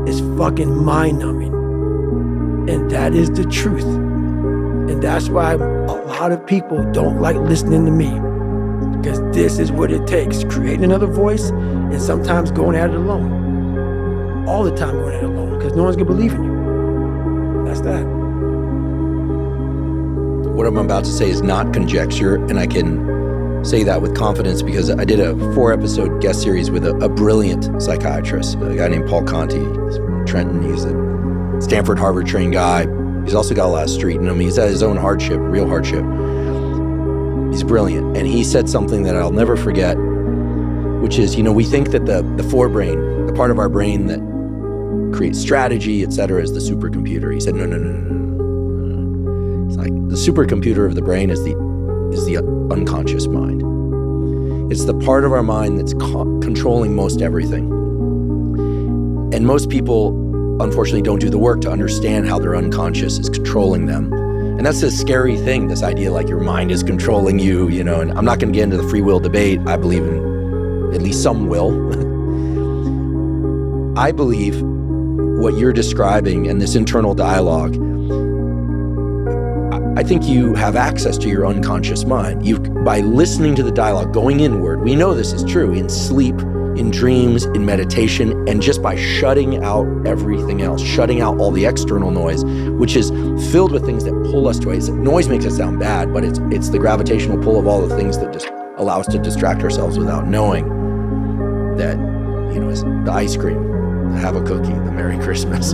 Speaker 1: It's fucking mind-numbing. And that is the truth. And that's why a lot of people don't like listening to me. Because this is what it takes. Creating another voice and sometimes going at it alone. All the time going at it alone. Because no one's going to believe in you. That's that.
Speaker 2: What I'm about to say is not conjecture, and I can say that with confidence because I did a 4-episode guest series with a brilliant psychiatrist, a guy named Paul Conti. He's from Trenton. He's a Stanford, Harvard trained guy. He's also got a lot of street in him. He's had his own hardship, real hardship. He's brilliant. And he said something that I'll never forget, which is, we think that the forebrain, the part of our brain that creates strategy, etc., is the supercomputer. He said, no. It's like the supercomputer of the brain is the unconscious mind. It's the part of our mind that's controlling most everything. And most people, unfortunately, don't do the work to understand how their unconscious is controlling them. And that's a scary thing, this idea like your mind is controlling you, and I'm not going to get into the free will debate. I believe in at least some will. I believe what you're describing and this internal dialogue, I think you have access to your unconscious mind. By listening to the dialogue, going inward, we know this is true in sleep, in dreams, in meditation, and just by shutting out everything else, shutting out all the external noise, which is filled with things that pull us to ways. Noise makes it sound bad, but it's the gravitational pull of all the things that just allow us to distract ourselves without knowing that, it's the ice cream, the have a cookie, the Merry Christmas.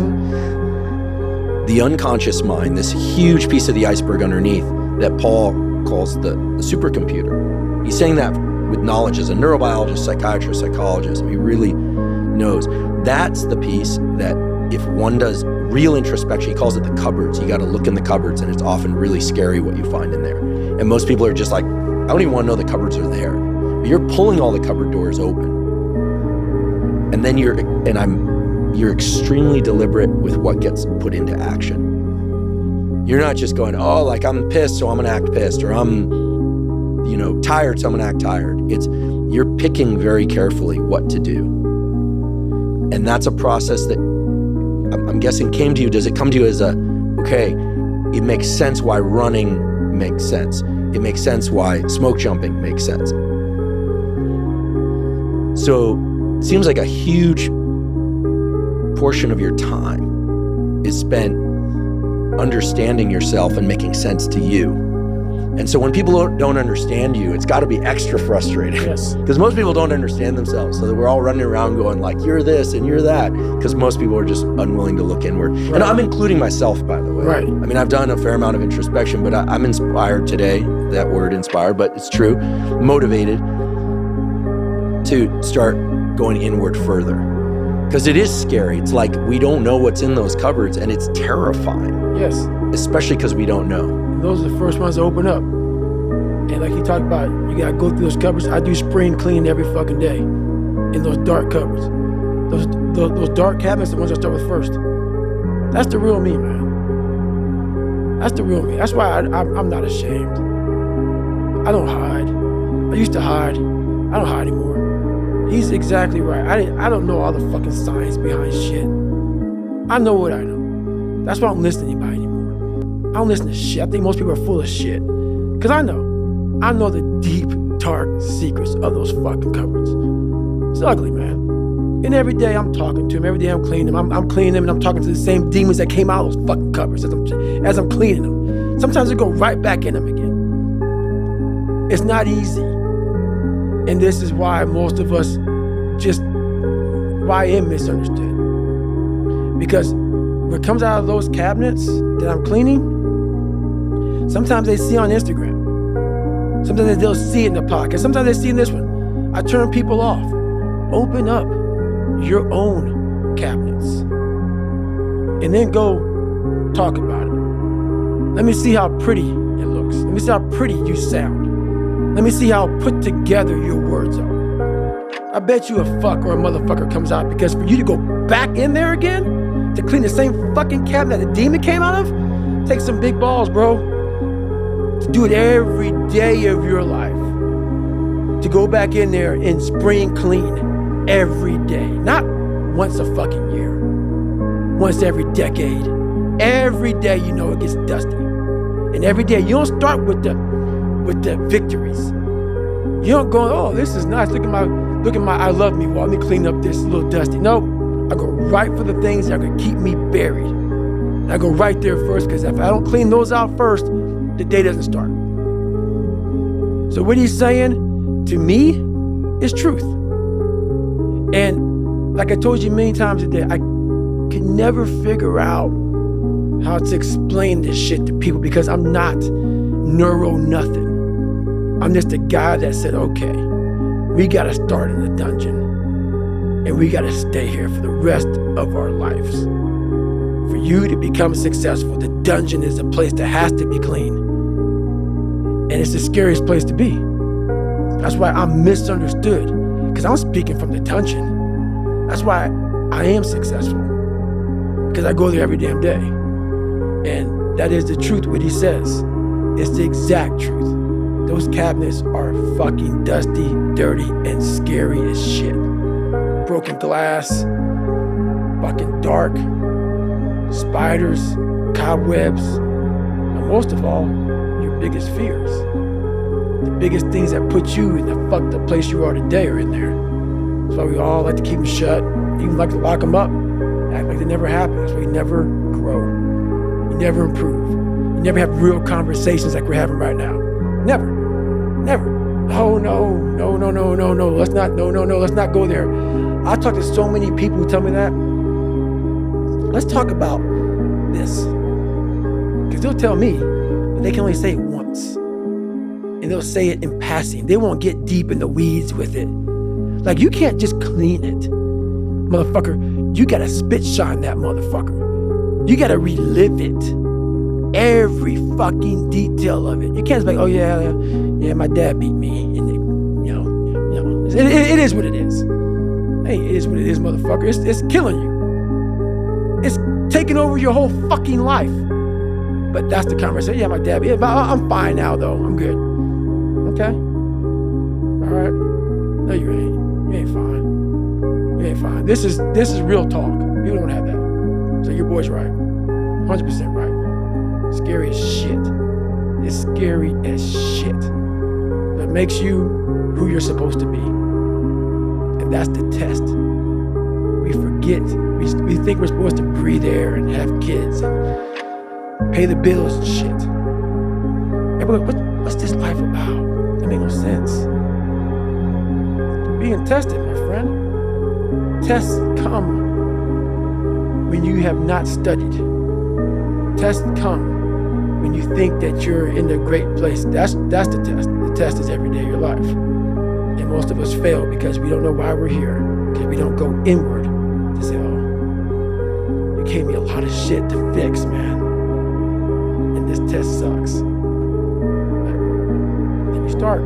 Speaker 2: The unconscious mind, this huge piece of the iceberg underneath that Paul calls the supercomputer. He's saying that with knowledge as a neurobiologist, psychiatrist, psychologist. He really knows. That's the piece that if one does real introspection, he calls it the cupboards. You got to look in the cupboards, and it's often really scary what you find in there. And most people are just like, I don't even want to know the cupboards are there. But you're pulling all the cupboard doors open. And then you're extremely deliberate with what gets put into action. You're not just going, I'm pissed, so I'm going to act pissed, or I'm tired, so I'm going to act tired. You're picking very carefully what to do. And that's a process that I'm guessing came to you. Does it come to you as it makes sense why running makes sense. It makes sense why smoke jumping makes sense. So it seems like a huge portion of your time is spent understanding yourself and making sense to you. And so when people don't understand you, it's got to be extra frustrating.
Speaker 1: Yes.
Speaker 2: Because most people don't understand themselves. So that we're all running around going like, you're this and you're that. Because most people are just unwilling to look inward. Right. And I'm including myself, by the way.
Speaker 1: Right.
Speaker 2: I mean, I've done a fair amount of introspection, but I'm inspired today. That word inspired, but it's true. Motivated to start going inward further. Because it is scary. It's like we don't know what's in those cupboards, and it's terrifying.
Speaker 1: Yes. Especially
Speaker 2: because we don't know.
Speaker 1: And those are the first ones to open up. And like you talked about, you gotta go through those cupboards. I do spring cleaning every fucking day in those dark cupboards. Those dark cabinets, the ones I start with first. That's the real me, man. That's the real me. That's why I'm not ashamed. I don't hide. I used to hide. I don't hide anymore. He's exactly right. I don't know all the fucking science behind shit. I know what I know. That's why I don't listen to anybody anymore. I don't listen to shit. I think most people are full of shit. Because I know the deep, dark secrets of those fucking cupboards. It's ugly, man. And every day I'm talking to them. Every day I'm cleaning them. I'm cleaning them and I'm talking to the same demons that came out of those fucking cupboards as I'm cleaning them. Sometimes I go right back in them again. It's not easy. And this is why most of us why I am misunderstood. Because what comes out of those cabinets that I'm cleaning, sometimes they see on Instagram. Sometimes they'll see it in the podcast. Sometimes they see in this one. I turn people off. Open up your own cabinets. and then go talk about it. Let me see how pretty it looks. Let me see how pretty you sound. Let me see how put together your words are. I bet you a fuck or a motherfucker comes out, because for you to go back in there again to clean the same fucking cabinet that a demon came out of, take some big balls, bro. To do it every day of your life. To go back in there and spring clean every day. Not once a fucking year. Once every decade. Every day you know it gets dusty. And every day you don't start with the victories. You don't go, oh, this is nice. Look at my I love me wall. Let me clean up this little dusty. No, I go right for the things that are gonna keep me buried. And I go right there first, because if I don't clean those out first, the day doesn't start. So what he's saying to me is truth. And like I told you many times a day, I could never figure out how to explain this shit to people, because I'm not neuro nothing. I'm just a guy that said, okay, we gotta start in the dungeon and we gotta stay here for the rest of our lives. For you to become successful, the dungeon is a place that has to be clean. And it's the scariest place to be. That's why I'm misunderstood, because I'm speaking from the dungeon. That's why I am successful, because I go there every damn day. And that is the truth, what he says. It's the exact truth. Those cabinets are fucking dusty, dirty, and scary as shit. Broken glass, fucking dark, spiders, cobwebs, and most of all, your biggest fears. The biggest things that put you in the fucked up place you are today are in there. That's why we all like to keep them shut, even like to lock them up, act like they never happened. That's why you never grow. You never improve. You never have real conversations like we're having right now. Never. Oh, no. Let's not go there. I talk to so many people who tell me that. Let's talk about this. Because they'll tell me that they can only say it once. And they'll say it in passing. They won't get deep in the weeds with it. Like, you can't just clean it. Motherfucker, you gotta spit shine that motherfucker. You gotta relive it. Every fucking detail of it. You can't just be like, oh yeah, my dad beat me. And it is what it is. Hey, it is what it is, motherfucker. It's killing you. It's taking over your whole fucking life. But that's the conversation. Yeah, my dad. Yeah, but I'm fine now, though. I'm good. Okay. All right. No, you ain't. You ain't fine. You ain't fine. This is real talk. People don't have that. So your boy's right. 100% right. Scary as shit. It's scary as shit. That makes you who you're supposed to be. And that's the test. We forget. We think we're supposed to breathe air and have kids and pay the bills and shit. Everybody, what's this life about? That makes no sense. Being tested, my friend. Tests come when you have not studied. Tests come when you think that you're in a great place. That's the test. The test is every day of your life. And most of us fail because we don't know why we're here. Because we don't go inward to say, oh, you gave me a lot of shit to fix, man. And this test sucks. But then you start.